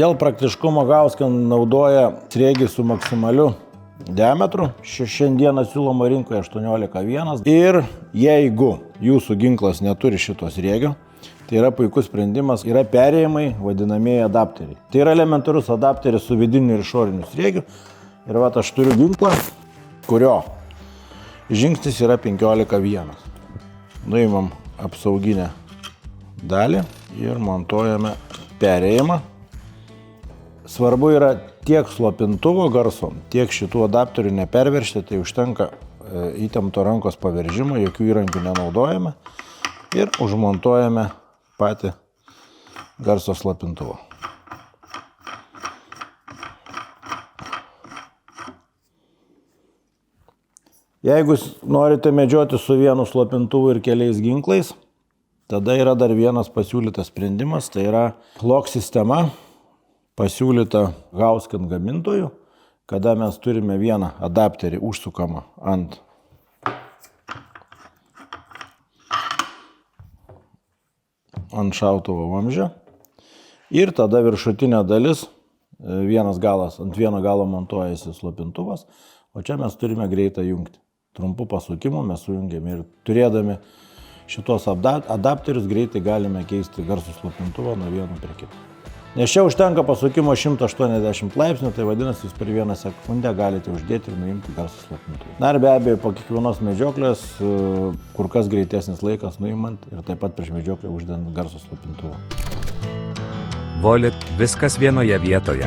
Dėl praktiškumo Gausken naudoja sriegį su maksimaliu diametru. Šiandieną siūloma rinkoje 18,1. Ir jeigu jūsų ginklas neturi šito sriegio, tai yra puikus sprendimas, yra perėjimai, vadinamieji adapteriai. Tai yra elementarus adapteris su vidiniu ir išoriniu sriegiu. Ir va, aš turiu ginklą, kurio žingsnis yra 15,1. Nuimam apsauginę dalį ir montuojame perėjimą. Svarbu yra tiek slopintuvo garso, tiek šitų adapterių neperveržti, tai užtenka įtempto rankos paveržimo, jokių įrankių nenaudojame ir užmontuojame patį garso slopintuvą. Jeigu norite medžioti su vienu slopintuvu ir keliais ginklais, tada yra dar vienas pasiūlytas sprendimas, tai yra lock sistema, pasiūlyta Gausken gamintojų, kada mes turime vieną adapterį užsukamą ant šautuvo vamzdžio ir tada viršutinė dalis, vienas galas, ant vieno galo montuojasi slopintuvas, o čia mes turime greitą jungti. Trumpų pasukimų mes sujungiame ir turėdami šitos adapterius greitai galime keisti garso slopintuvą nuo vieno prie kito. Nes čia užtenka pasukimo 180 laipsnių, tai vadinasi, jūs per vieną sekundę galite uždėti ir nuimti garso slopintuvą. Na ir be abejo, po kiekvienos medžioklės kur kas greitesnis laikas nuimant ir taip pat prieš medžioklę uždedant garso slopintuvą. Volit, viskas vienoje vietoje.